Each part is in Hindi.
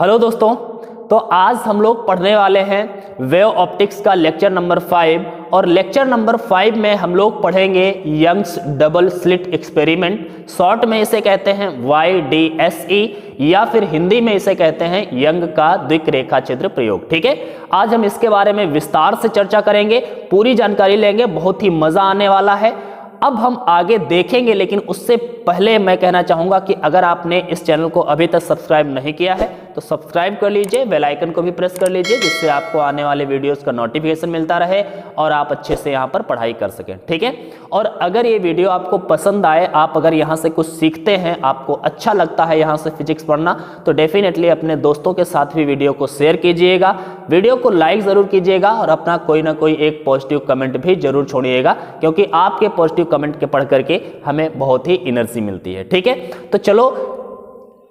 हेलो दोस्तों, तो आज हम लोग पढ़ने वाले हैं वेव ऑप्टिक्स का लेक्चर नंबर 5 और लेक्चर नंबर 5 में हम लोग पढ़ेंगे Young's double slit experiment. Short में इसे कहते हैं YDSE या फिर हिंदी में इसे कहते हैं यंग का द्विक रेखा छिद्र प्रयोग। ठीक है, आज हम इसके बारे में विस्तार से चर्चा करेंगे, पूरी जानकारी लेंगे, बहुत ही मजा आने वाला है। अब हम आगे देखेंगे, लेकिन उससे पहले मैं कहना चाहूंगा कि अगर आपने इस चैनल को अभी तक सब्सक्राइब नहीं किया है तो सब्सक्राइब कर लीजिए, बेल आइकन को भी प्रेस कर लीजिए, जिससे आपको आने वाले वीडियोस का नोटिफिकेशन मिलता रहे और आप अच्छे से यहाँ पर पढ़ाई कर सकें। ठीक है, और अगर ये वीडियो आपको पसंद आए, आप अगर यहाँ से कुछ सीखते हैं, आपको अच्छा लगता है यहाँ से फिजिक्स पढ़ना, तो डेफिनेटली अपने दोस्तों के साथ भी वीडियो को शेयर कीजिएगा, वीडियो को लाइक जरूर कीजिएगा और अपना कोई ना कोई एक पॉजिटिव कमेंट भी जरूर छोड़िएगा, क्योंकि आपके पॉजिटिव कमेंट के पढ़ करके हमें बहुत ही एनर्जी मिलती है। ठीक है, तो चलो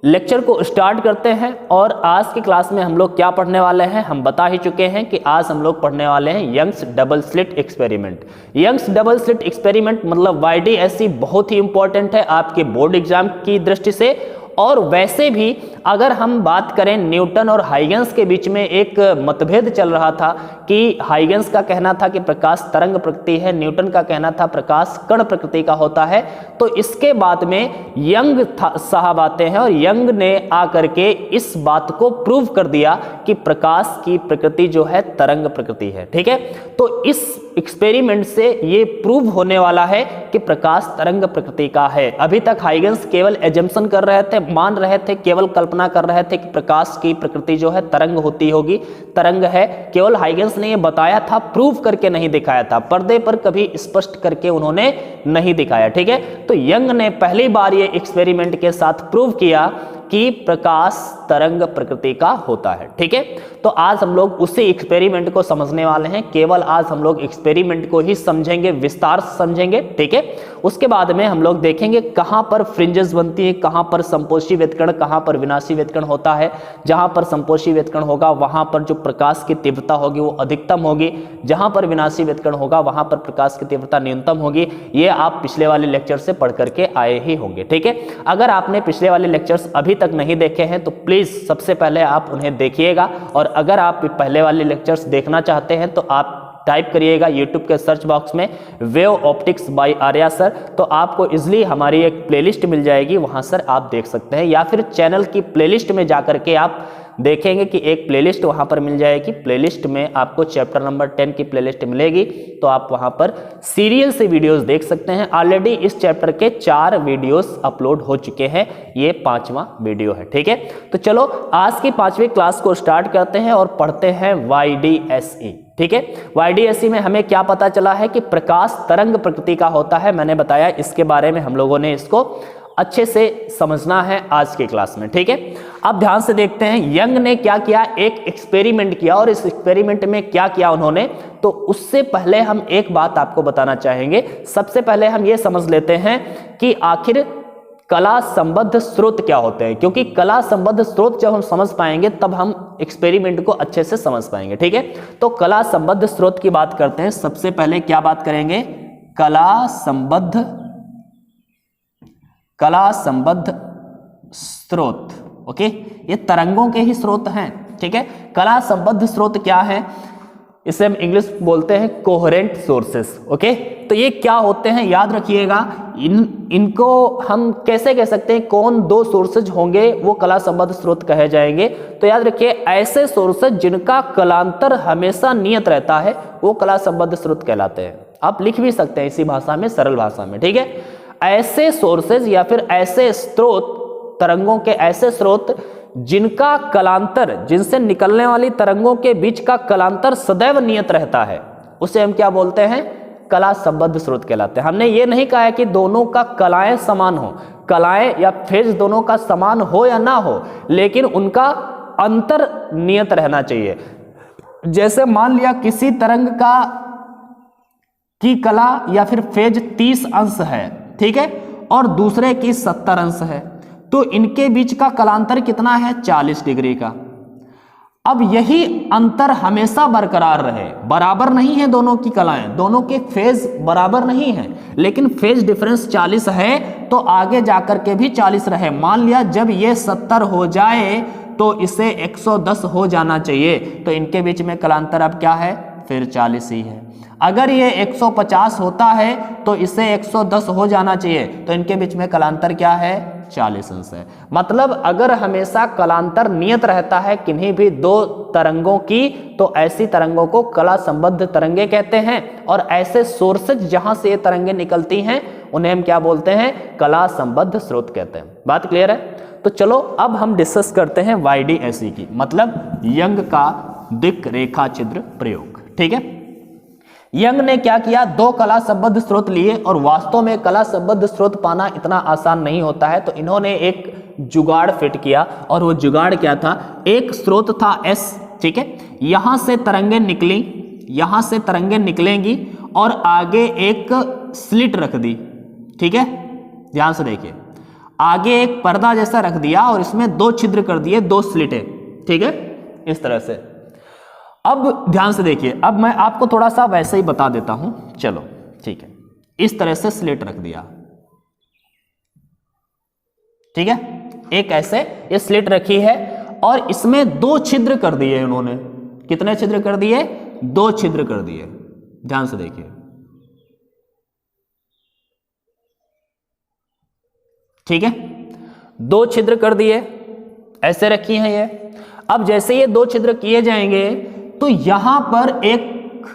लेक्चर को स्टार्ट करते हैं। और आज की क्लास में हम लोग क्या पढ़ने वाले हैं, हम बता ही चुके हैं कि आज हम लोग पढ़ने वाले हैं Young's double slit experiment. Young's double slit experiment मतलब YDSE बहुत ही इंपॉर्टेंट है आपके बोर्ड एग्जाम की दृष्टि से। और वैसे भी अगर हम बात करें, न्यूटन और हाइगेंस के बीच में एक मतभेद चल रहा था कि हाइगेंस का कहना था कि प्रकाश तरंग प्रकृति है, न्यूटन का कहना था प्रकाश कण प्रकृति का होता है। तो इसके बाद में यंग साहब आते हैं और यंग ने आकर के इस बात को प्रूव कर दिया कि प्रकाश की प्रकृति जो है तरंग प्रकृति है। ठीक है, तो इस एक्सपेरिमेंट से ये प्रूव होने वाला है कि प्रकाश तरंग प्रकृति का है। अभी तक हाइगेंस केवल एजम्पशन कर रहे थे, मान रहे थे, केवल कल्पना कर रहे थे कि प्रकाश की प्रकृति जो है तरंग होती होगी, तरंग है। केवल हाइगेंस ने ये बताया था, प्रूव करके नहीं दिखाया था, पर्दे पर कभी स्पष्ट करके उन्होंने नहीं दिखाया। ठीक है, तो यंग ने पहली बार ये एक्सपेरिमेंट के साथ प्रूव किया कि प्रकाश तरंग प्रकृति का होता है। ठीक है, तो आज हम लोग उसी एक्सपेरिमेंट को समझने वाले हैं। केवल आज हम लोग एक्सपेरिमेंट को ही समझेंगे, विस्तार से समझेंगे। ठीक है, उसके बाद में हम लोग देखेंगे कहां पर फ्रिंजेस बनती है, कहां पर संपोषी व्यतिकरण, कहां पर विनाशी व्यतिकरण होता है। जहां पर संपोषी व्यतिकरण होगा वहां पर जो प्रकाश की तीव्रता होगी वो अधिकतम होगी, जहां पर विनाशी व्यतिकरण होगा वहां पर प्रकाश की तीव्रता न्यूनतम होगी। ये आप पिछले वाले लेक्चर से पढ़ करके आए ही होंगे। ठीक है, अगर आपने पिछले वाले लेक्चर्स अभी तक नहीं देखे हैं तो प्लीज सबसे पहले आप उन्हें देखिएगा। और अगर आप पहले वाले लेक्चर्स देखना चाहते हैं तो आप टाइप करिएगा यूट्यूब के सर्च बॉक्स में wave optics by Arya sir, तो आपको इजिली हमारी एक प्लेलिस्ट मिल जाएगी, वहां सर आप देख सकते हैं। या फिर चैनल की प्लेलिस्ट में जाकर के आप देखेंगे कि एक प्लेलिस्ट वहां पर मिल जाएगी। प्लेलिस्ट में आपको चैप्टर नंबर 10 की प्लेलिस्ट मिलेगी, तो आप वहां पर सीरियल से वीडियोस देख सकते हैं। ऑलरेडी इस चैप्टर के 4 वीडियोस अपलोड हो चुके हैं, ये 5वां वीडियो है। ठीक है, तो चलो आज की 5वीं क्लास को स्टार्ट करते हैं और पढ़ते हैं YDSE। ठीक है, YDSE में हमें क्या पता चला है कि प्रकाश तरंग प्रकृति का होता है। मैंने बताया इसके बारे में हम लोगों ने इसको अच्छे से समझना है आज की क्लास में। ठीक है, अब ध्यान से देखते हैं यंग ने क्या किया, एक एक्सपेरिमेंट किया और इस एक्सपेरिमेंट में क्या किया उन्होंने। तो उससे पहले हम एक बात आपको बताना चाहेंगे। सबसे पहले हम ये समझ लेते हैं कि आखिर कला संबद्ध स्रोत क्या होते हैं, क्योंकि कला संबद्ध स्रोत जब हम समझ पाएंगे तब हम एक्सपेरिमेंट को अच्छे से समझ पाएंगे। ठीक है, तो कला संबद्ध स्रोत की बात करते हैं। सबसे पहले क्या बात करेंगे, कला संबद्ध स्रोत। ओके, ये तरंगों के ही स्रोत हैं। ठीक है, कला संबद्ध स्रोत क्या है, इसे हम इंग्लिश बोलते हैं कोहेरेंट सोर्सेस। ओके, तो ये क्या होते हैं याद रखिएगा। इनको हम कैसे कह सकते हैं, कौन 2 सोर्सेज होंगे वो कला संबद्ध स्रोत कहे जाएंगे। तो याद रखिए, ऐसे सोर्सेज जिनका कलांतर हमेशा नियत रहता है वो कला संबद्ध स्रोत कहलाते हैं। आप लिख भी सकते हैं इसी भाषा में, सरल भाषा में। ठीक है, ऐसे सोर्सेज या फिर ऐसे स्रोत, तरंगों के ऐसे स्रोत जिनका कलांतर, जिनसे निकलने वाली तरंगों के बीच का कलांतर सदैव नियत रहता है, उसे हम क्या बोलते हैं, कला संबद्ध स्रोत कहलाते हैं। हमने ये नहीं कहा है कि दोनों का कलाएं समान हो, कलाएं या फेज दोनों का समान हो या ना हो, लेकिन उनका अंतर नियत रहना चाहिए। जैसे मान लिया किसी तरंग की कला या फिर फेज 30 अंश है, ठीक है, और दूसरे की 70 अंश है, तो इनके बीच का कलांतर कितना है, 40 डिग्री का। अब यही अंतर हमेशा बरकरार रहे, बराबर नहीं है दोनों की कलाएं, दोनों के फेज बराबर नहीं है, लेकिन फेज डिफरेंस 40 है तो आगे जाकर के भी 40 रहे। मान लिया जब ये 70 हो जाए तो इसे 110 हो जाना चाहिए, तो इनके बीच में कलांतर अब क्या है, फिर 40 ही है। अगर ये 150 होता है तो इसे 110 हो जाना चाहिए, तो इनके बीच में कलांतर क्या है, 40 अंश है। मतलब अगर हमेशा कलांतर नियत रहता है किन्हीं भी दो तरंगों की, तो ऐसी तरंगों को कला संबद्ध तरंगे कहते हैं, और ऐसे सोर्सेज जहां से ये तरंगे निकलती हैं उन्हें हम क्या बोलते हैं, कला संबद्ध स्रोत कहते हैं। बात क्लियर है? तो चलो अब हम डिस्कस करते हैं YDAC की, मतलब यंग का दिक् रेखा छिद्र प्रयोग। ठीक है, यंग ने क्या किया, दो कला संबद्ध स्रोत लिए, और वास्तव में कला संबद्ध स्रोत पाना इतना आसान नहीं होता है, तो इन्होंने एक जुगाड़ फिट किया, और वो जुगाड़ क्या था, एक स्रोत था S, ठीक है, यहां से तरंगे निकली, यहां से तरंगे निकलेंगी और आगे एक स्लिट रख दी। ठीक है, ध्यान से देखिए, आगे एक पर्दा जैसा रख दिया और इसमें दो छिद्र कर दिए, दो स्लिटें। ठीक है, इस तरह से। अब ध्यान से देखिए, अब मैं आपको थोड़ा सा वैसे ही बता देता हूं, चलो ठीक है, इस तरह से स्लिट रख दिया। ठीक है, एक ऐसे ये स्लिट रखी है और इसमें दो छिद्र कर दिए उन्होंने। कितने छिद्र कर दिए, दो छिद्र कर दिए। ध्यान से देखिए, ठीक है, दो छिद्र कर दिए, ऐसे रखी हैं ये। अब जैसे ये दो छिद्र किए जाएंगे तो यहां पर एक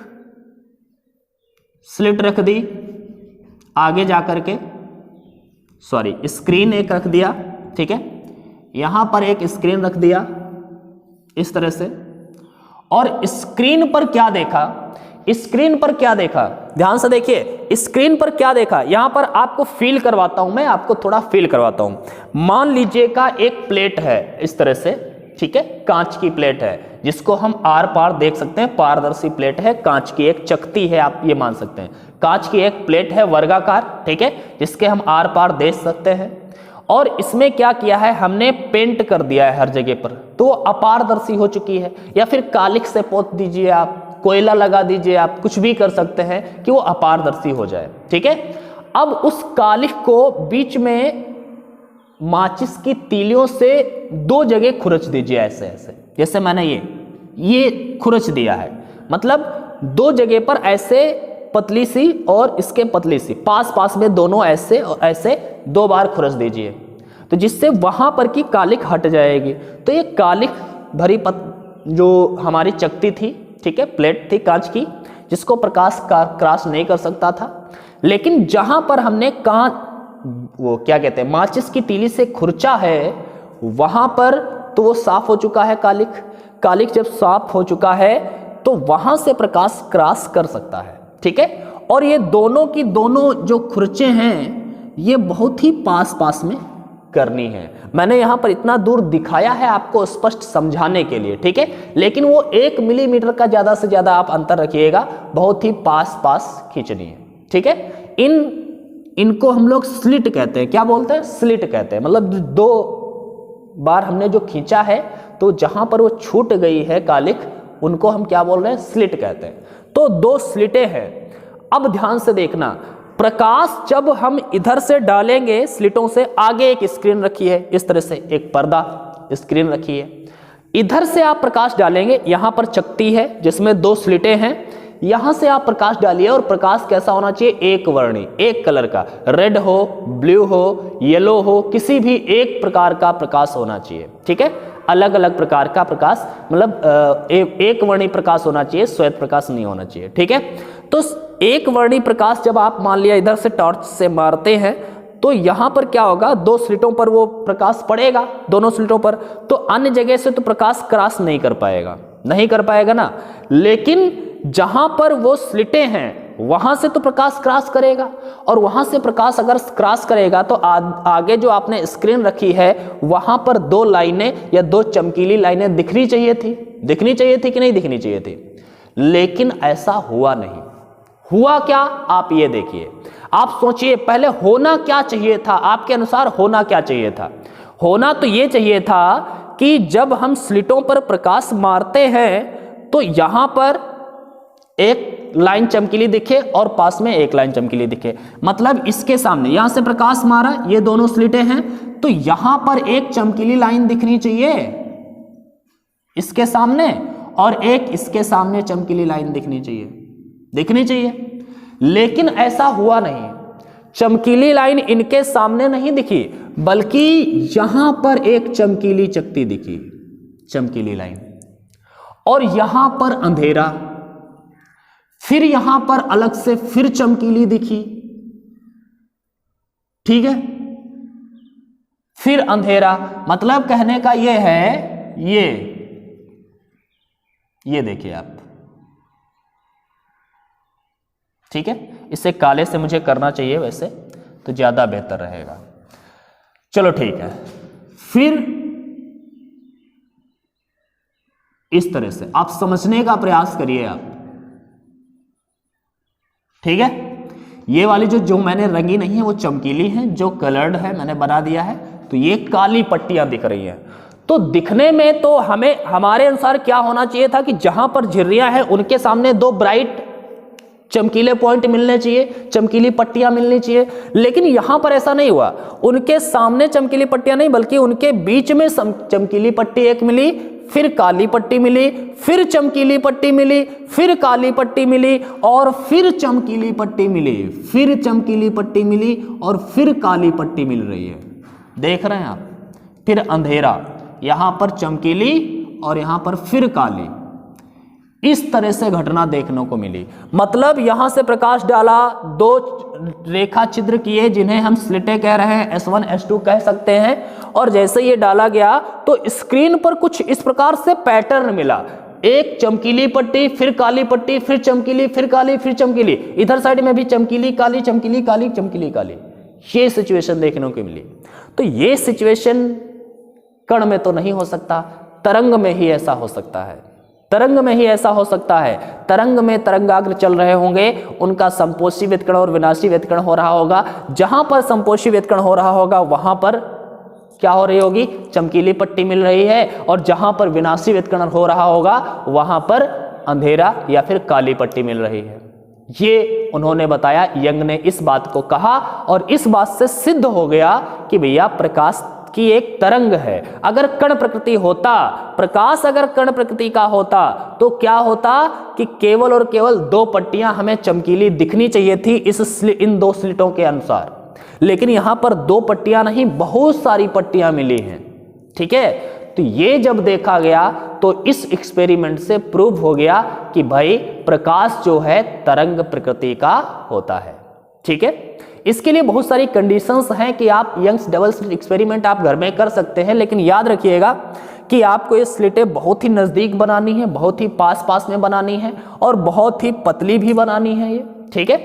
स्लिट रख दी, आगे जाकर के, सॉरी स्क्रीन एक रख दिया। ठीक है, यहां पर एक स्क्रीन रख दिया इस तरह से, और स्क्रीन पर क्या देखा, स्क्रीन पर क्या देखा, ध्यान से देखिए, स्क्रीन पर क्या देखा, यहां पर आपको फील करवाता हूं, मैं आपको थोड़ा फील करवाता हूं। मान लीजिएगा एक प्लेट है इस तरह से, ठीक है, कांच की प्लेट है जिसको हम आर पार देख सकते हैं, पारदर्शी प्लेट है, कांच की एक चकती है, आप ये मान सकते हैं, कांच की एक प्लेट है वर्गाकार, ठीक है, जिसके हम आर पार देख सकते हैं। और इसमें क्या किया है, हमने पेंट कर दिया है हर जगह पर, तो अपारदर्शी हो चुकी है, या फिर कालिक से पोत दीजिए आप, कोयला लगा दीजिए आप, कुछ भी कर सकते हैं कि वो अपारदर्शी हो जाए। ठीक है, अब उस कालिक को बीच में माचिस की तीलियों से दो जगह खुरच दीजिए, ऐसे ऐसे, जैसे मैंने ये खुरच दिया है, मतलब दो जगह पर ऐसे पतली सी और इसके पतली सी, पास पास में दोनों ऐसे और ऐसे दो बार खुरच दीजिए, तो जिससे वहां पर की कालिक हट जाएगी। तो ये कालिक भरी जो हमारी चकती थी, ठीक है, प्लेट थी कांच की, जिसको प्रकाश क्रॉस नहीं कर सकता था, लेकिन जहां पर हमने वो क्या कहते हैं, माचिस की तीली से खुरचा है, वहां पर तो वो साफ हो चुका है कालिक। कालिक जब साफ हो चुका है तो वहां से प्रकाश क्रॉस कर सकता है। ठीक है, और ये दोनों की दोनों जो खुरचे हैं ये बहुत ही पास पास में करनी है। मैंने यहां पर इतना दूर दिखाया है आपको स्पष्ट समझाने के लिए, ठीक है, लेकिन वो 1 मिलीमीटर का ज्यादा से ज्यादा आप अंतर रखिएगा, बहुत ही पास पास खींचनी है। ठीक है, इनको हम लोग स्लिट कहते हैं। क्या बोलते हैं, स्लिट कहते हैं, मतलब दो बार हमने जो खींचा है तो जहां पर वो छूट गई है कालिक, उनको हम क्या बोल रहे हैं, स्लिट कहते हैं। तो दो स्लिटें हैं। अब ध्यान से देखना, प्रकाश जब हम इधर से डालेंगे, स्लिटों से आगे एक स्क्रीन रखी है इस तरह से, एक पर्दा स्क्रीन रखी है, इधर से आप प्रकाश डालेंगे, यहां पर चकती है जिसमें दो स्लिटें हैं, यहां से आप प्रकाश डालिए, और प्रकाश कैसा होना चाहिए, एक वर्णी, एक कलर का, रेड हो, ब्लू हो, येलो हो, किसी भी एक प्रकार का प्रकाश होना चाहिए। ठीक है, अलग अलग प्रकार का प्रकाश, मतलब एक वर्णी प्रकाश होना चाहिए, श्वेत प्रकाश नहीं होना चाहिए। ठीक है, तो एक वर्णी प्रकाश जब आप मान लिया इधर से टॉर्च से मारते हैं तो यहां पर क्या होगा, दो स्लिटों पर वो प्रकाश पड़ेगा, दोनों स्लिटों पर, तो अन्य जगह से तो प्रकाश क्रॉस नहीं कर पाएगा, नहीं कर पाएगा ना, लेकिन जहां पर वो स्लिटें हैं वहां से तो प्रकाश क्रॉस करेगा, और वहां से प्रकाश अगर क्रॉस करेगा तो आगे जो आपने स्क्रीन रखी है वहां पर दो लाइनें या दो चमकीली लाइनें दिखनी चाहिए थी, दिखनी चाहिए थी कि नहीं दिखनी चाहिए थी, लेकिन ऐसा हुआ नहीं। हुआ क्या, आप ये देखिए, आप सोचिए पहले होना क्या चाहिए था, आपके अनुसार होना क्या चाहिए था। होना तो ये चाहिए था कि जब हम स्लिटों पर प्रकाश मारते हैं तो यहां पर एक लाइन चमकीली दिखे और पास में एक लाइन चमकीली दिखे, मतलब इसके सामने यहां से प्रकाश मारा, ये दोनों स्लिटें हैं, तो यहां पर एक चमकीली लाइन दिखनी चाहिए, इसके सामने और एक इसके सामने चमकीली लाइन दिखनी चाहिए, लेकिन ऐसा हुआ नहीं। चमकीली लाइन इनके सामने नहीं दिखी, बल्कि यहां पर एक चमकीली चकती दिखी, चमकीली लाइन, और यहां पर अंधेरा, फिर यहां पर अलग से फिर चमकीली दिखी, ठीक है, फिर अंधेरा। मतलब कहने का यह है, ये देखिए आप, ठीक है। इसे काले से मुझे करना चाहिए वैसे तो ज्यादा बेहतर रहेगा। चलो ठीक है, फिर इस तरह से आप समझने का प्रयास करिए आप, ठीक है। ये वाली जो मैंने रंगी नहीं है वो चमकीली है, जो कलर्ड है मैंने बना दिया है, तो ये काली पट्टियां दिख रही हैं। तो दिखने में तो हमें हमारे अनुसार क्या होना चाहिए था कि जहां पर झिर्रियां हैं उनके सामने दो ब्राइट चमकीले पॉइंट मिलने चाहिए, चमकीली पट्टियां मिलनी चाहिए, लेकिन यहां पर ऐसा नहीं हुआ। उनके सामने चमकीली पट्टियां नहीं, बल्कि उनके बीच में चमकीली पट्टी एक मिली, फिर काली पट्टी मिली, फिर चमकीली पट्टी मिली, फिर काली पट्टी मिली, और फिर चमकीली पट्टी मिली, फिर चमकीली पट्टी मिली, और फिर काली पट्टी मिल रही है। देख रहे हैं आप? फिर अंधेरा, यहां पर चमकीली और यहां पर फिर काली, इस तरह से घटना देखने को मिली। मतलब यहां से प्रकाश डाला, दो रेखा छिद्र किए जिन्हें हम स्लिटें कह रहे हैं, S1 S2 कह सकते हैं, और जैसे ये डाला गया तो स्क्रीन पर कुछ इस प्रकार से पैटर्न मिला, एक चमकीली पट्टी, फिर काली पट्टी, फिर चमकीली, फिर काली, फिर चमकीली, इधर साइड में भी चमकीली काली, चमकीली काली, चमकीली काली, ये सिचुएशन देखने को मिली। तो ये सिचुएशन कण में तो नहीं हो सकता, तरंग में ही ऐसा हो सकता है, तरंग में ही ऐसा हो सकता है। तरंग में तरंगाग्र चल रहे होंगे, उनका संपोषी व्यतिकरण और विनाशी व्यतिकरण हो रहा होगा। जहां पर संपोषी व्यतिकरण हो रहा होगा वहां पर क्या हो रही होगी, चमकीली पट्टी मिल रही है, और जहां पर विनाशी व्यतिकरण हो रहा होगा वहां पर अंधेरा या फिर काली पट्टी मिल रही है। ये उन्होंने बताया, यंग ने इस बात को कहा, और इस बात से सिद्ध हो गया कि भैया प्रकाश की एक तरंग है। अगर कण प्रकृति होता, प्रकाश अगर कण प्रकृति का होता, तो क्या होता कि केवल और केवल दो पट्टियां हमें चमकीली दिखनी चाहिए थी इन दो स्लिटों के अनुसार, लेकिन यहां पर दो पट्टियां नहीं, बहुत सारी पट्टियां मिली हैं, ठीक है। तो ये जब देखा गया तो इस एक्सपेरिमेंट से प्रूव हो गया कि भाई प्रकाश जो है तरंग प्रकृति का होता है, ठीक है। इसके लिए बहुत सारी कंडीशंस हैं कि आप यंग्स डबल स्लिट एक्सपेरिमेंट आप घर में कर सकते हैं, लेकिन याद रखिएगा कि आपको ये स्लिटें बहुत ही नज़दीक बनानी है, बहुत ही पास पास में बनानी है, और बहुत ही पतली भी बनानी है ये, ठीक है।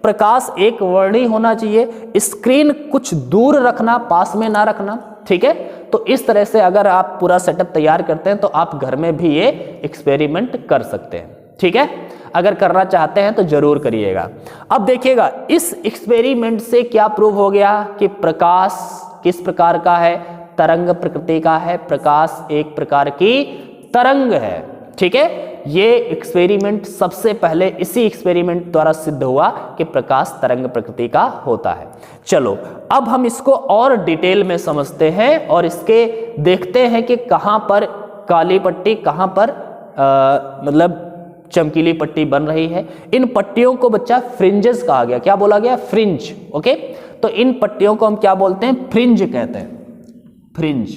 प्रकाश एक वर्णी होना चाहिए, स्क्रीन कुछ दूर रखना, पास में ना रखना, ठीक है। तो इस तरह से अगर आप पूरा सेटअप तैयार करते हैं तो आप घर में भी ये एक्सपेरिमेंट कर सकते हैं, ठीक है। अगर करना चाहते हैं तो जरूर करिएगा। अब देखिएगा इस एक्सपेरिमेंट से क्या प्रूव हो गया कि प्रकाश किस प्रकार का है, तरंग प्रकृति का है, प्रकाश एक प्रकार की तरंग है, ठीक है। ये एक्सपेरिमेंट सबसे पहले इसी एक्सपेरिमेंट द्वारा सिद्ध हुआ कि प्रकाश तरंग प्रकृति का होता है। चलो अब हम इसको और डिटेल में समझते हैं और इसके देखते हैं कि कहां पर काली पट्टी, कहां पर मतलब चमकीली पट्टी बन रही है। इन पट्टियों को बच्चा फ्रिंजेस कहा गया। क्या बोला गया? फ्रिंज। ओके, तो इन पट्टियों को हम क्या बोलते हैं? फ्रिंज कहते हैं, फ्रिंज,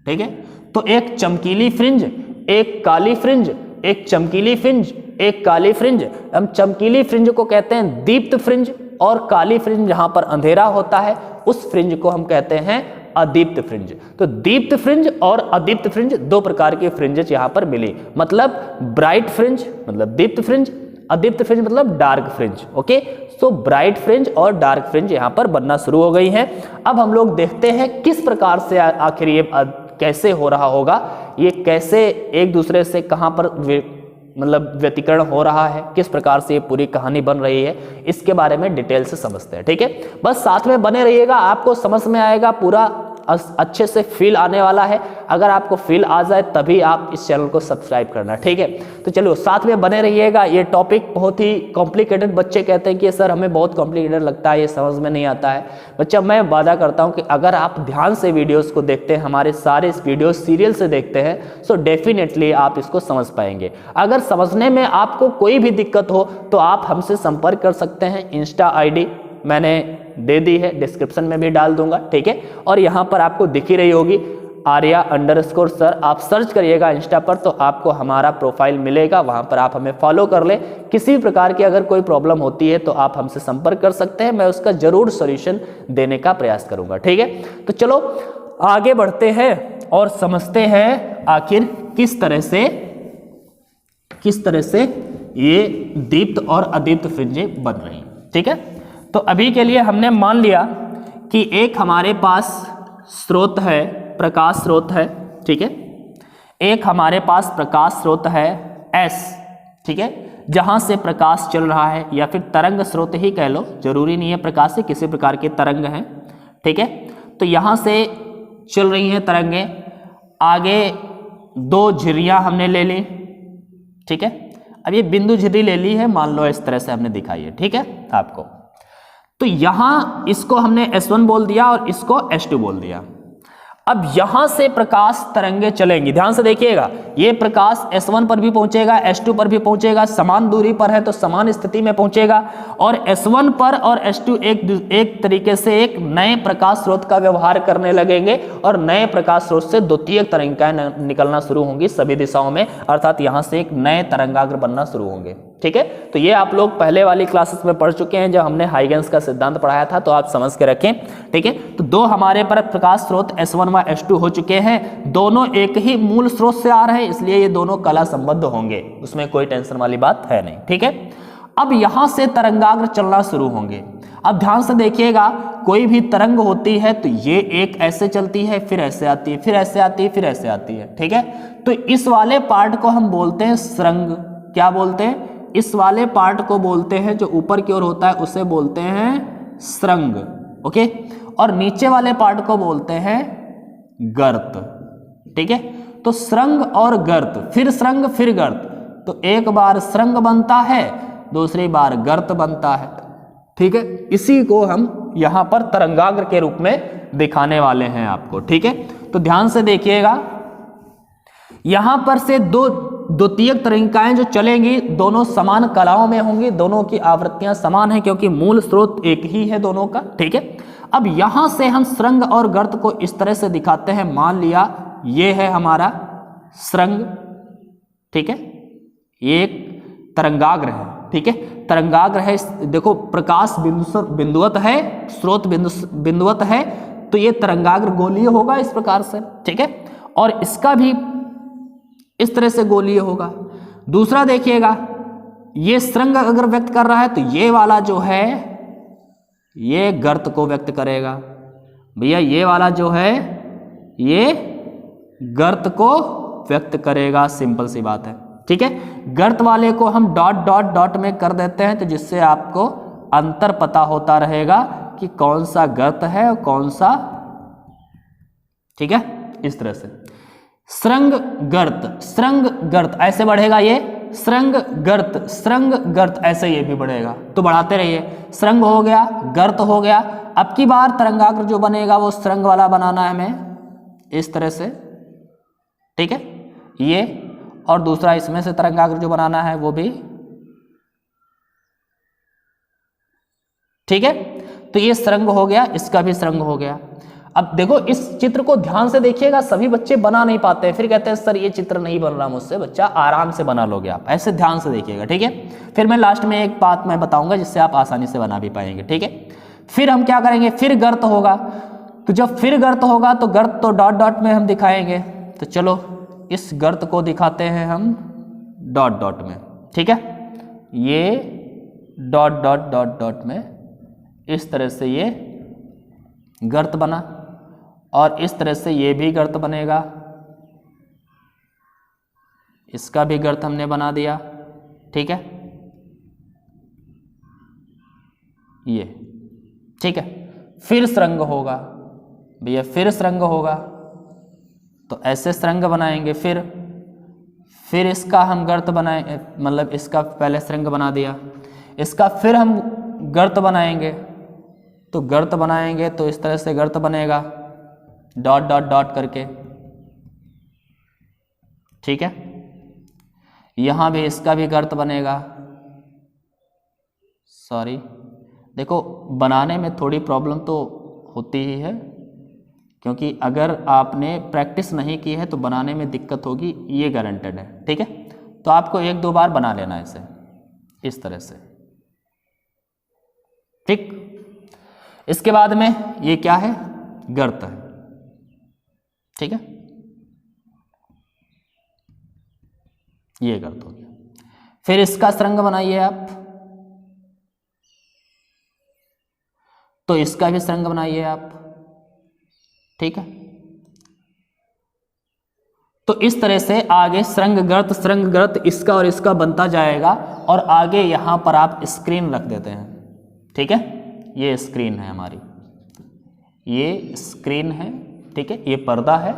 ठीक है। तो एक चमकीली फ्रिंज, एक काली फ्रिंज, एक चमकीली फ्रिंज, एक काली फ्रिंज। हम चमकीली फ्रिंज को कहते हैं दीप्त फ्रिंज, और काली फ्रिंज जहां पर अंधेरा होता है उस फ्रिंज को हम कहते हैं अदीप्त फ्रिंज। तो दीप्त फ्रिंज और अदीप्त फ्रिंज दो प्रकार के फ्रिंजेस यहां पर मिली। मतलब ब्राइट फ्रिंज मतलब दीप्त फ्रिंज, अदीप्त फ्रिंज मतलब dark fringe. Okay, so bright fringe और डार्क फ्रिंज यहां पर बनना शुरू हो गई हैं। अब हम लोग देखते हैं किस प्रकार से आखिर ये कैसे हो रहा होगा, ये कैसे एक दूसरे से कहां पर मतलब व्यतिकरण हो रहा है, किस प्रकार से ये पूरी कहानी बन रही है, इसके बारे में डिटेल से समझते हैं, ठीक है। बस साथ में बने रहिएगा, आपको समझ में आएगा पूरा अच्छे से फील आने वाला है। अगर आपको फील आ जाए तभी आप इस चैनल को सब्सक्राइब करना, ठीक है। तो चलो साथ में बने रहिएगा। ये टॉपिक बहुत ही कॉम्प्लिकेटेड, बच्चे कहते हैं कि सर हमें बहुत कॉम्प्लिकेटेड लगता है, ये समझ में नहीं आता है। बच्चा मैं वादा करता हूँ कि अगर आप ध्यान से वीडियोज़ को देखते हैं, हमारे सारे वीडियो सीरियल से देखते हैं, सो डेफिनेटली आप इसको समझ पाएंगे। अगर समझने में आपको कोई भी दिक्कत हो तो आप हमसे संपर्क कर सकते हैं। इंस्टा आईडी मैंने दे दी है, डिस्क्रिप्शन में भी डाल दूंगा, ठीक है। और यहाँ पर आपको दिख ही रही होगी आर्या_सर, आप सर्च करिएगा इंस्टा पर तो आपको हमारा प्रोफाइल मिलेगा, वहाँ पर आप हमें फॉलो कर ले। किसी प्रकार की अगर कोई प्रॉब्लम होती है तो आप हमसे संपर्क कर सकते हैं, मैं उसका जरूर सॉल्यूशन देने का प्रयास करूँगा, ठीक है। तो चलो आगे बढ़ते हैं और समझते हैं आखिर किस तरह से ये दीप्त और अदीप्त फ्रिंजें बन रही हैं, ठीक है। तो अभी के लिए हमने मान लिया कि एक हमारे पास स्रोत है, प्रकाश स्रोत है, ठीक है। एक हमारे पास प्रकाश स्रोत है S, ठीक है, जहां से प्रकाश चल रहा है, या फिर तरंग स्रोत ही कह लो, जरूरी नहीं है प्रकाश से, किसी प्रकार की तरंग है, ठीक है। तो यहां से चल रही हैं तरंगें। आगे दो झिर्रियां हमने ले ली, ठीक है। अब ये बिंदु झिर्री ले ली है, मान लो इस तरह से हमने दिखाई है, ठीक है आपको। तो यहां इसको हमने S1 बोल दिया और इसको S2 बोल दिया। अब यहां से प्रकाश तरंगे चलेंगी, ध्यान से देखिएगा, ये प्रकाश S1 पर भी पहुंचेगा, S2 पर भी पहुंचेगा, समान दूरी पर है तो समान स्थिति में पहुंचेगा। और S1 पर और S2 एक तरीके से एक नए प्रकाश स्रोत का व्यवहार करने लगेंगे और नए प्रकाश स्रोत से द्वितीयक तरंगिकाएं निकलना शुरू होंगी सभी दिशाओं में, अर्थात यहां से एक नए तरंगाग्र बनना शुरू होंगे, ठीक है। तो ये आप लोग पहले वाली क्लासेस में पढ़ चुके हैं, जब हमने हाइगेंस का सिद्धांत पढ़ाया था, तो आप समझ के रखें, ठीक है। तो दो हमारे पर प्रकाश स्रोत S1 व S2 हो चुके हैं, दोनों एक ही मूल स्रोत से आ रहे हैं, इसलिए ये दोनों कला संबद्ध होंगे, उसमें कोई टेंशन वाली बात है नहीं, ठीक है। अब यहां से तरंगाग्र चलना शुरू होंगे। अब ध्यान से देखिएगा, कोई भी तरंग होती है तो ये एक ऐसे चलती है, फिर ऐसे आती है, फिर ऐसे आती है, फिर ऐसे आती है, ठीक है। तो इस वाले पार्ट को हम बोलते हैं श्रृंग। क्या बोलते हैं? इस वाले पार्ट को बोलते हैं, जो ऊपर की ओर होता है उसे बोलते हैं श्रृंग, ओके। और नीचे वाले पार्ट को बोलते हैं गर्त, ठीक है। तो श्रृंग और गर्त, फिर श्रृंग फिर गर्त, तो एक बार श्रृंग बनता है, दूसरी बार गर्त बनता है, ठीक है। इसी को हम यहां पर तरंगाग्र के रूप में दिखाने वाले हैं आपको, ठीक है। तो ध्यान से देखिएगा, यहां पर से दो द्वितीयक तरंगिकाएं जो चलेंगी, दोनों समान कलाओं में होंगी, दोनों की आवृत्तियां समान है क्योंकि मूल स्रोत एक ही है दोनों का, ठीक है। अब यहां से हम श्रृंग और गर्त को इस तरह से दिखाते हैं, मान लिया ये है हमारा श्रृंग, ठीक है, ये एक तरंगाग्र है, ठीक है, तरंगाग्र है। देखो प्रकाश बिंदुवत है, स्रोत बिंदुवत है, तो ये तरंगाग्र गोलीय होगा इस प्रकार से, ठीक है। और इसका भी इस तरह से गोलीय होगा। दूसरा देखिएगा, ये श्रृंग अगर व्यक्त कर रहा है तो ये वाला जो है ये गर्त को व्यक्त करेगा। भैया ये वाला जो है ये गर्त को व्यक्त करेगा, सिंपल सी बात है, ठीक है। गर्त वाले को हम डॉट डॉट डॉट में कर देते हैं, तो जिससे आपको अंतर पता होता रहेगा कि कौन सा गर्त है और कौन सा, ठीक है। इस तरह से श्रृंग गर्त ऐसे बढ़ेगा, ये श्रृंग गर्त ऐसे ये भी बढ़ेगा, तो बढ़ाते रहिए। श्रृंग हो गया, गर्त हो गया। अब की बार तरंगाग्र जो बनेगा वो श्रृंग वाला बनाना है हमें, इस तरह से, ठीक है, ये। और दूसरा इसमें से तरंगाग्र जो बनाना है वो भी, ठीक है। तो ये श्रृंग हो गया, इसका भी श्रृंग हो गया। अब देखो इस चित्र को ध्यान से देखिएगा, सभी बच्चे बना नहीं पाते हैं, फिर कहते हैं सर ये चित्र नहीं बन रहा मुझसे। बच्चा आराम से बना लोगे आप, ऐसे ध्यान से देखिएगा, ठीक है। फिर मैं लास्ट में एक बात मैं बताऊंगा जिससे आप आसानी से बना भी पाएंगे, ठीक है। फिर हम क्या करेंगे, फिर गर्त होगा, तो जब फिर गर्त होगा तो गर्त तो डॉट डॉट में हम दिखाएंगे, तो चलो इस गर्त को दिखाते हैं हम डॉट डॉट में, ठीक है। ये डॉट डॉट डॉट डॉट में इस तरह से ये गर्त बना, और इस तरह से ये भी गर्त बनेगा, इसका भी गर्त हमने बना दिया, ठीक है, ये, ठीक है। फिर श्रृंग होगा, भैया फिर सुरंग होगा, तो ऐसे सुरंग बनाएंगे, फिर इसका हम गर्त बनाए, मतलब इसका पहले सुरंग बना दिया, इसका फिर हम गर्त बनाएंगे, तो गर्त बनाएंगे तो इस तरह से गर्त बनेगा डॉट डॉट डॉट करके, ठीक है। यहां भी इसका भी गर्त बनेगा। सॉरी, देखो बनाने में थोड़ी प्रॉब्लम तो होती ही है, क्योंकि अगर आपने प्रैक्टिस नहीं की है तो बनाने में दिक्कत होगी, ये गारंटेड है, ठीक है। तो आपको 1-2 बार बना लेना है इसे इस तरह से, ठीक। इसके बाद में ये क्या है, गर्त है, ठीक है, ये गर्त हो गया। फिर इसका सुरंग बनाइए आप, तो इसका भी सुरंग बनाइए आप, ठीक है। तो इस तरह से आगे सुरंग गर्त इसका और इसका बनता जाएगा, और आगे यहां पर आप स्क्रीन रख देते हैं, ठीक है। ये स्क्रीन है हमारी, ये स्क्रीन है, ठीक है, ये पर्दा है,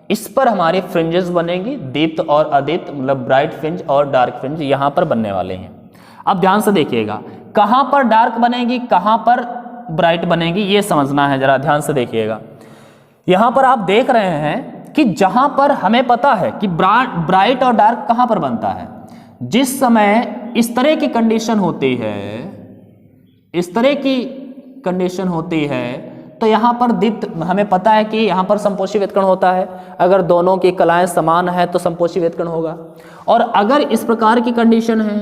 इस पर हमारी फ्रिंजेस बनेंगी, दीप्त और अदीप्त, मतलब ब्राइट फ्रिंज और डार्क फ्रिंज यहां पर बनने वाले हैं। अब ध्यान से देखिएगा, कहां पर डार्क बनेगी, कहां पर ब्राइट बनेगी, ये समझना है, जरा ध्यान से देखिएगा। यहां पर आप देख रहे हैं कि जहां पर हमें पता है कि ब्राइट और डार्क कहां पर बनता है, जिस समय इस तरह की कंडीशन होती है, इस तरह की कंडीशन होती है, तो यहां पर दीप्त, हमें पता है कि यहां पर संपोषी व्यतिकरण होता है, अगर दोनों की कलाएं समान है तो संपोषी व्यतिकरण होगा। और अगर इस प्रकार की कंडीशन है,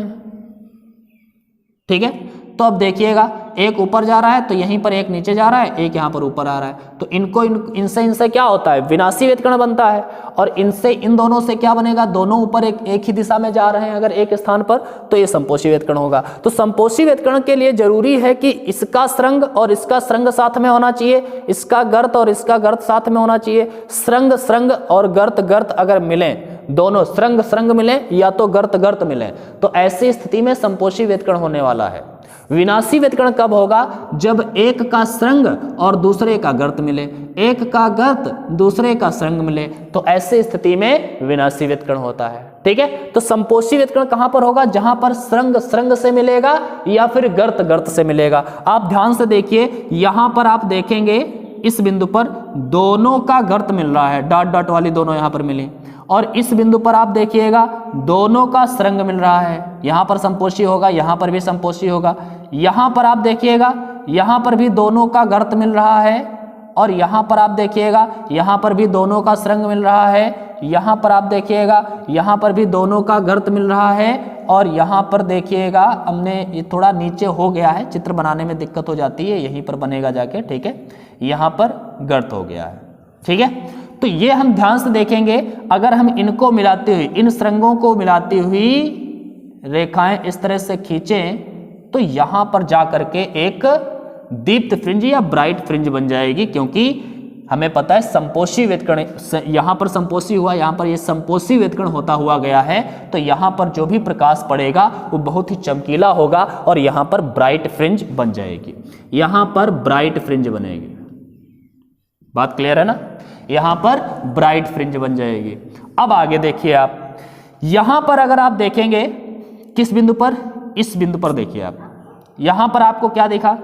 ठीक है, तो अब देखिएगा, एक ऊपर जा रहा है तो यहीं पर एक नीचे जा रहा है, एक यहां पर ऊपर आ रहा है, तो इनसे क्या होता है, विनाशी व्यतिकरण बनता है। और इनसे इन दोनों से क्या बनेगा, दोनों ऊपर एक ही दिशा में जा रहे हैं अगर एक स्थान पर, तो ये संपोषी व्यतिकरण होगा। तो संपोषी व्यतिकरण के लिए जरूरी है कि इसका सुरंग और इसका सुरंग साथ में होना चाहिए, इसका गर्त और इसका गर्त साथ में होना चाहिए। सुरंग और गर्त अगर मिले, दोनों सुरंग मिले या तो गर्त मिले, तो ऐसी स्थिति में संपोषी व्यतिकरण होने वाला है। विनाशी व्यतिकरण कब होगा, जब एक का सुरंग और दूसरे का गर्त मिले, एक का गर्त दूसरे का सुरंग मिले, तो ऐसी स्थिति में विनाशी व्यतिकरण होता है, ठीक है। तो संपोषी व्यतिकरण कहां पर होगा, जहां पर सुरंग से मिलेगा या फिर गर्त से मिलेगा। आप ध्यान से देखिए, यहां पर आप देखेंगे इस बिंदु पर दोनों का गर्त मिल रहा है, डॉट डॉट वाली दोनों यहां पर मिली, और इस बिंदु पर आप देखिएगा दोनों का सुरंग मिल रहा है, यहां पर संपोषी होगा, यहां पर भी संपोषी होगा। यहां पर आप देखिएगा, यहां पर भी दोनों का गर्त मिल रहा है, और यहां पर आप देखिएगा, यहां पर भी दोनों का सुरंग मिल रहा है, यहां पर आप देखिएगा, यहां पर भी दोनों का गर्त मिल रहा है, और यहां पर देखिएगा, हमने ये थोड़ा नीचे हो गया है, चित्र बनाने में दिक्कत हो जाती है, यहीं पर बनेगा जाके, ठीक है, यहां पर गर्त हो गया है, ठीक है। तो ये हम ध्यान से देखेंगे, अगर हम इनको मिलाते हुए, इन सुरंगों को मिलाती हुई रेखाएं इस तरह से खींचें, तो यहां पर जा करके एक दीप्त फ्रिंज या ब्राइट फ्रिंज बन जाएगी, क्योंकि हमें पता है संपोषी व्यतिकरण, यहां पर संपोषी हुआ, यहां पर ये संपोषी व्यतिकरण होता हुआ गया है, तो यहां पर जो भी प्रकाश पड़ेगा वो बहुत ही चमकीला होगा, और यहां पर ब्राइट फ्रिंज बन जाएगी, यहां पर ब्राइट फ्रिंज बनेगी। बात क्लियर है ना, यहां पर ब्राइट फ्रिंज बन जाएगी। अब आगे देखिए आप, यहां पर अगर आप देखेंगे किस बिंदु पर, इस बिंदु पर देखिए आप, यहां पर आपको क्या दिखा,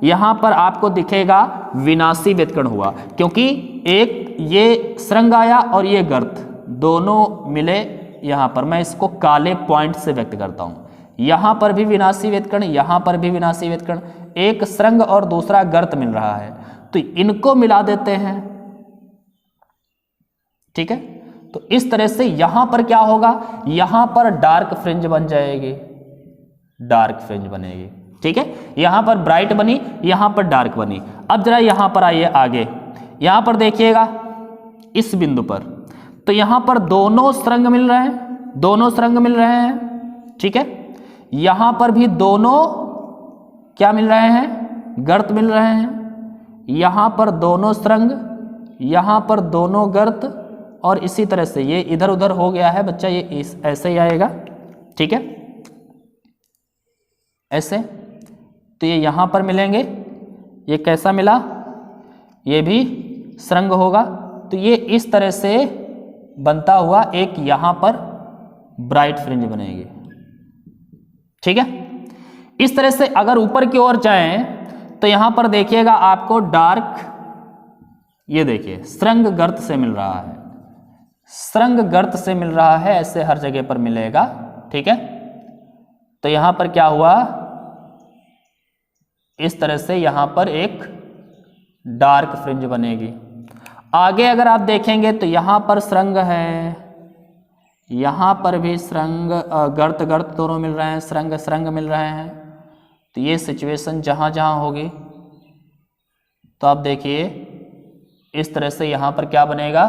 यहां पर आपको दिखेगा विनाशी व्यतिकरण हुआ, क्योंकि एक ये सुरंग आया और ये गर्त दोनों मिले यहां पर, मैं इसको काले पॉइंट से व्यक्त करता हूं, यहां पर भी विनाशी व्यतिकरण, यहां पर भी विनाशी व्यतिकरण, एक सुरंग और दूसरा गर्त मिल रहा है, तो इनको मिला देते हैं, ठीक है। तो इस तरह से यहां पर क्या होगा, यहां पर डार्क फ्रिंज बन जाएगी, डार्क फ्रिंज बनेगी, ठीक है। यहां पर ब्राइट बनी, यहां पर डार्क बनी। अब जरा यहां पर आइए आगे, यहां पर देखिएगा इस बिंदु पर, तो यहां पर दोनों सुरंग मिल रहे हैं, दोनों सुरंग मिल रहे हैं, ठीक है। यहां पर भी दोनों क्या मिल रहे हैं, गर्त मिल रहे हैं, यहां पर दोनों सुरंग, यहां पर दोनों गर्त, और इसी तरह से ये इधर उधर हो गया है बच्चा, ये ऐसे ही आएगा, ठीक है, ऐसे। तो ये यहां पर मिलेंगे, ये कैसा मिला, ये भी सुरंग होगा तो ये इस तरह से बनता हुआ एक यहां पर ब्राइट फ्रिंज बनेगी। ठीक है, इस तरह से अगर ऊपर की ओर जाएं तो यहां पर देखिएगा आपको डार्क, ये देखिए सुरंग गर्त से मिल रहा है, सुरंग गर्त से मिल रहा है, ऐसे हर जगह पर मिलेगा। ठीक है, तो यहां पर क्या हुआ, इस तरह से यहां पर एक डार्क फ्रिंज बनेगी। आगे अगर आप देखेंगे तो यहां पर सुरंग है, यहां पर भी सुरंग गर्त गर्त दोनों मिल रहे हैं, सुरंग सुरंग मिल रहे हैं। तो ये सिचुएशन जहां जहां होगी तो आप देखिए इस तरह से यहां पर क्या बनेगा,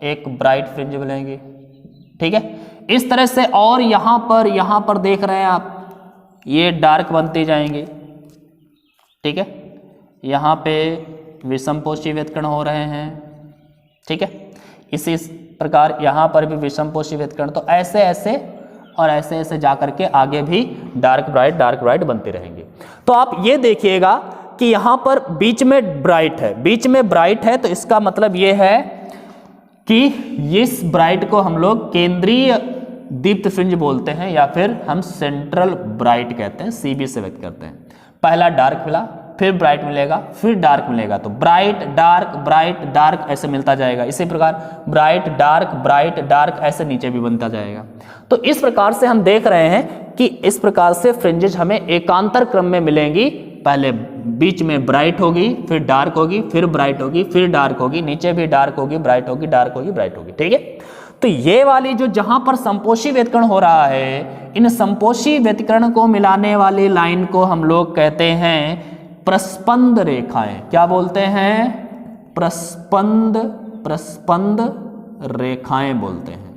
एक ब्राइट फ्रिंज बनेगी। ठीक है, इस तरह से, और यहां पर देख रहे हैं आप ये डार्क बनती जाएंगी। ठीक है, यहां पे विषमपोषी व्यतिकरण हो रहे हैं। ठीक है, इसी प्रकार यहां पर भी विषमपोषी व्यतिकरण, तो ऐसे ऐसे और ऐसे ऐसे जाकर के आगे भी डार्क ब्राइट बनते रहेंगे। तो आप ये देखिएगा कि यहां पर बीच में ब्राइट है, बीच में ब्राइट है, तो इसका मतलब ये है कि इस ब्राइट को हम लोग केंद्रीय दीप्त फ्रिंज बोलते हैं या फिर हम सेंट्रल ब्राइट कहते हैं, सीबी से व्यक्त करते हैं। पहला डार्क मिला, फिर ब्राइट मिलेगा, फिर डार्क मिलेगा, तो ब्राइट डार्क ऐसे मिलता जाएगा। इसी प्रकार ब्राइट डार्क ऐसे नीचे भी बनता जाएगा। तो इस प्रकार से हम देख रहे हैं कि इस प्रकार से फ्रिंजेस हमें एकांतर क्रम में मिलेंगी। पहले बीच में ब्राइट होगी, फिर डार्क होगी, फिर ब्राइट होगी, फिर डार्क होगी, नीचे भी डार्क होगी, ब्राइट होगी, डार्क होगी, ब्राइट होगी। ठीक है, तो ये वाली जो जहां पर संपोषी व्यतिकरण हो रहा है, इन संपोषी व्यतिकरण को मिलाने वाली लाइन को हम लोग कहते हैं प्रस्पंद रेखाएं। क्या बोलते हैं, प्रस्पंद रेखाएं बोलते हैं।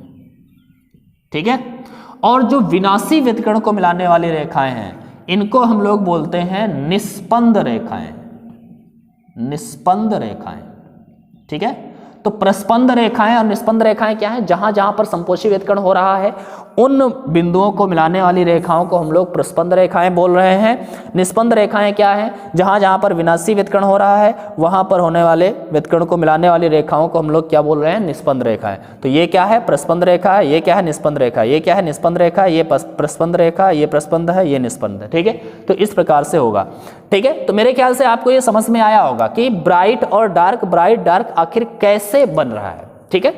ठीक है, और जो विनाशी व्यतिकरण को मिलाने वाली रेखाएं हैं इनको हम लोग बोलते हैं निस्पंद रेखाएं, निस्पंद रेखाएं। ठीक है, तो प्रस्पंद रेखाएं और निस्पंद रेखाएं क्या है, जहां जहां पर संपोषी व्यतिकरण हो रहा है उन बिंदुओं को मिलाने वाली रेखाओं को हम लोग प्रस्पंद रेखाएं बोल रहे हैं। निस्पंद रेखाएं क्या है, जहां जहां पर विनाशी व्यतिकरण हो रहा है वहां पर होने वाले व्यतिकरण को मिलाने वाली रेखाओं को हम लोग क्या बोल रहे हैं, निस्पंद रेखाएं। तो ये क्या है, प्रस्पंद रेखा है, ये क्या है, निस्पंद रेखा, ये क्या है, निस्पंद रेखा, ये प्रस्पंद रेखा, ये प्रस्पंद है, ये निस्पंद है। ठीक है, तो इस प्रकार से होगा। ठीक है, तो मेरे ख्याल से आपको ये समझ में आया होगा कि ब्राइट और डार्क आखिर कैसे बन रहा है। ठीक है,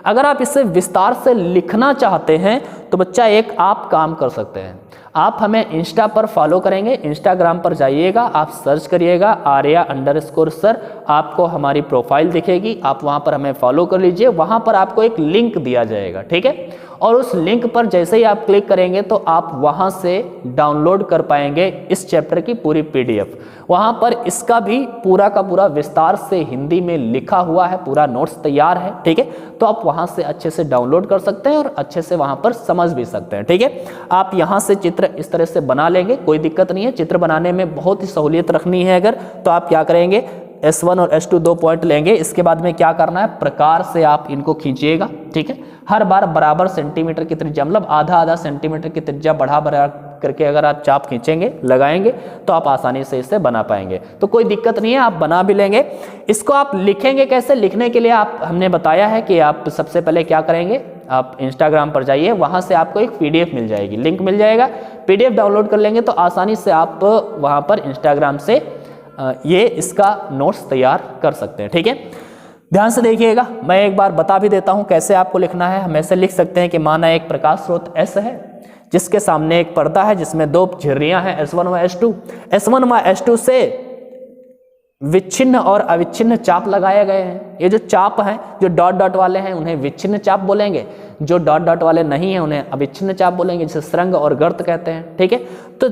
अगर आप इसे विस्तार से लिखना चाहते हैं तो बच्चा एक आप काम कर सकते हैं, आप हमें इंस्टा पर फॉलो करेंगे, इंस्टाग्राम पर जाइएगा, आप सर्च करिएगा आर्या_सर, आपको हमारी प्रोफाइल दिखेगी, आप वहां पर हमें फॉलो कर लीजिए। वहां पर आपको एक लिंक दिया जाएगा। ठीक है, और उस लिंक पर जैसे ही आप क्लिक करेंगे तो आप वहां से डाउनलोड कर पाएंगे इस चैप्टर की पूरी पीडीएफ। वहां पर इसका भी पूरा का पूरा विस्तार से हिंदी में लिखा हुआ है, पूरा नोट्स तैयार है। ठीक है, तो आप वहां से अच्छे से डाउनलोड कर सकते हैं और अच्छे से वहां पर समझ भी सकते हैं। ठीक है, आप यहां से चित्र इस तरह से बना लेंगे, कोई दिक्कत नहीं है। चित्र बनाने में बहुत ही सहूलियत रखनी है अगर, तो आप क्या करेंगे, S1 और S2 दो पॉइंट लेंगे, इसके बाद में क्या करना है, प्रकार से आप इनको खींचिएगा। ठीक है, हर बार बराबर सेंटीमीटर की त्रिज्या, मतलब आधा सेंटीमीटर की त्रिज्या बढ़ा करके अगर आप चाप खींचेंगे, लगाएंगे, तो आप आसानी से इसे बना पाएंगे। तो कोई दिक्कत नहीं है, आप बना भी लेंगे। इसको आप लिखेंगे कैसे, लिखने के लिए आप हमने बताया है कि आप सबसे पहले क्या करेंगे, आप इंस्टाग्राम पर जाइए, वहां से आपको एक पीडीएफ मिल जाएगी, लिंक मिल जाएगा, पीडीएफ डाउनलोड कर लेंगे तो आसानी से आप वहां पर इंस्टाग्राम से ये इसका नोट्स तैयार कर सकते हैं। ठीक है, ध्यान से देखिएगा, मैं एक बार बता भी देता हूं कैसे आपको लिखना है। हम ऐसे लिख सकते हैं कि माना एक प्रकाश स्रोत S है जिसके सामने एक पर्दा है जिसमें दो झिर्रियां हैं S1 व S2। S1 व S2 से विच्छिन्न और अविच्छिन्न चाप लगाए गए हैं। ये जो चाप हैं, जो डॉट डॉट वाले हैं उन्हें विच्छिन्न चाप बोलेंगे, जो डॉट डॉट वाले नहीं हैं उन्हें अविच्छिन्न चाप बोलेंगे, जिसे सुरंग और गर्त कहते हैं। ठीक है, तो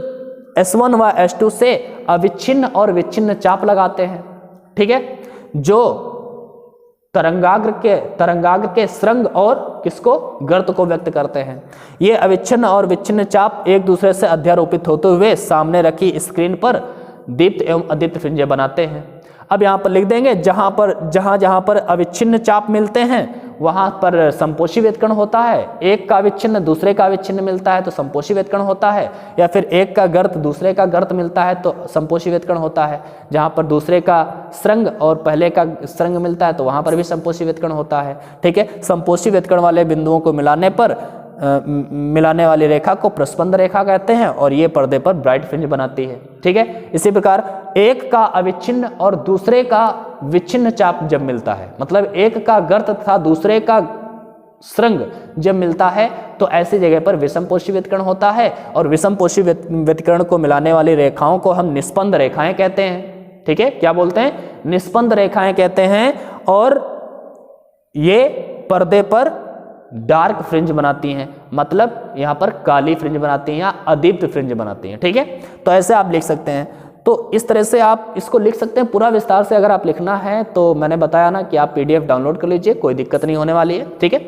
S1 व S2 से अविच्छिन्न और विच्छिन्न चाप लगाते हैं। ठीक है, जो तरंगाग्र के सुरंग और किसको, गर्त को व्यक्त करते हैं। ये अविच्छिन्न और विच्छिन्न चाप एक दूसरे से अध्यारोपित होते हुए सामने रखी स्क्रीन पर दीप्त एवं अदीप्त फ्रिंजें बनाते हैं। अब यहाँ पर लिख देंगे, जहां जहां पर अविच्छिन्न चाप मिलते हैं वहां पर संपोषी व्यतिकरण होता है, एक का विच्छिन्न दूसरे का विच्छिन्न मिलता है तो संपोषी व्यतिकरण होता है, या फिर एक का गर्त दूसरे का गर्त मिलता है तो संपोषी व्यतिकरण होता है। जहां पर दूसरे का स्रंग और पहले का स्रंग मिलता है तो वहां पर भी संपोषी व्यतिकरण होता है। ठीक है, संपोषी व्यतिकरण वाले बिंदुओं को मिलाने पर मिलाने वाली रेखा को प्रस्पंद रेखा कहते हैं और ये पर्दे पर ब्राइट फ्रिंज बनाती है। ठीक है, इसी प्रकार एक का अविच्छिन्न और दूसरे का विच्छिन्न चाप जब मिलता है, मतलब एक का गर्त तथा दूसरे का स्रंग जब मिलता है तो ऐसी जगह पर विषमपोषी व्यतिकरण होता है और विषमपोषी व्यतिकरण को मिलाने वाली रेखाओं को हम निस्पंद रेखाएं कहते हैं। ठीक है, क्या बोलते हैं? निस्पंद रेखाएं कहते हैं और ये पर्दे पर डार्क फ्रिंज बनाती हैं, मतलब यहां पर काली फ्रिंज बनाती हैं या अदीप्त फ्रिंज बनाती हैं। ठीक है, तो ऐसे आप लिख सकते हैं। तो इस तरह से आप इसको लिख सकते हैं। पूरा विस्तार से अगर आप लिखना है तो मैंने बताया ना कि आप पीडीएफ डाउनलोड कर लीजिए, कोई दिक्कत नहीं होने वाली है। ठीक है,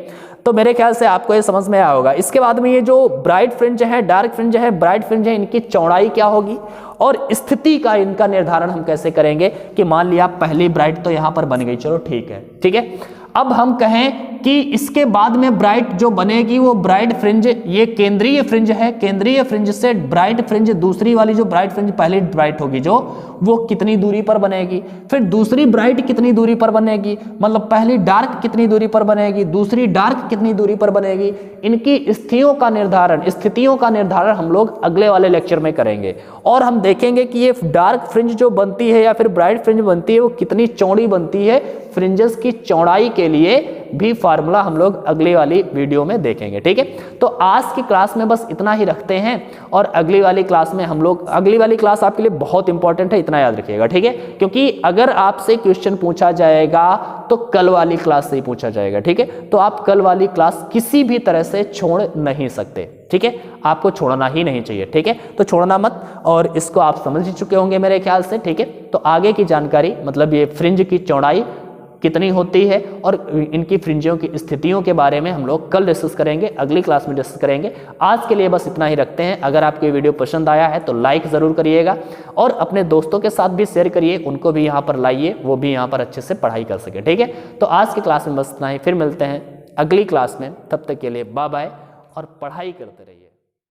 तो मेरे ख्याल से आपको ये समझ में आया होगा। इसके बाद में ये जो ब्राइट फ्रिंज है, डार्क फ्रिंज है, ब्राइट फ्रिंज है, इनकी चौड़ाई क्या होगी और स्थिति का इनका निर्धारण हम कैसे करेंगे कि मान लिया पहली ब्राइट तो यहां पर बन गई, चलो ठीक है। ठीक है, अब हम कहें कि इसके बाद में ब्राइट जो बनेगी वो ब्राइट फ्रिंज, ये केंद्रीय फ्रिंज है, केंद्रीय फ्रिंज से ब्राइट फ्रिंज, दूसरी वाली जो ब्राइट फ्रिंज पहली ब्राइट होगी जो, वो कितनी दूरी पर बनेगी, फिर दूसरी ब्राइट कितनी दूरी पर बनेगी, मतलब पहली डार्क कितनी दूरी पर बनेगी, दूसरी डार्क कितनी दूरी पर बनेगी। इनकी स्थितियों का निर्धारण हम लोग अगले वाले लेक्चर में करेंगे और हम देखेंगे कि ये डार्क फ्रिंज जो बनती है या फिर ब्राइट फ्रिंज बनती है वो कितनी चौड़ी बनती है। फ्रिंजेस की चौड़ाई के लिए भी फार्मूला हम लोग अगली वाली वीडियो में देखेंगे। ठीक है, तो आज की क्लास में बस इतना ही रखते हैं और अगली वाली क्लास में हम लोग, अगली वाली क्लास आपके लिए बहुत इंपॉर्टेंट है, इतना याद रखिएगा। ठीक है, क्योंकि अगर आपसे क्वेश्चन पूछा जाएगा तो कल वाली क्लास से ही पूछा जाएगा। ठीक है, तो आप कल वाली क्लास किसी भी तरह से छोड़ नहीं सकते। ठीक है, आपको छोड़ना ही नहीं चाहिए। ठीक है, तो छोड़ना मत, और इसको आप समझ ही चुके होंगे मेरे ख्याल से। ठीक है, तो आगे की जानकारी, मतलब ये फ्रिंज की चौड़ाई कितनी होती है और इनकी फ्रिंजियों की स्थितियों के बारे में हम लोग कल डिस्कस करेंगे, अगली क्लास में डिस्कस करेंगे। आज के लिए बस इतना ही रखते हैं। अगर आपको ये वीडियो पसंद आया है तो लाइक ज़रूर करिएगा और अपने दोस्तों के साथ भी शेयर करिए, उनको भी यहाँ पर लाइए, वो भी यहाँ पर अच्छे से पढ़ाई कर सके। ठीक है, तो आज की क्लास में बस इतना ही, फिर मिलते हैं अगली क्लास में। तब तक के लिए बाय बाय और पढ़ाई करते रहिए।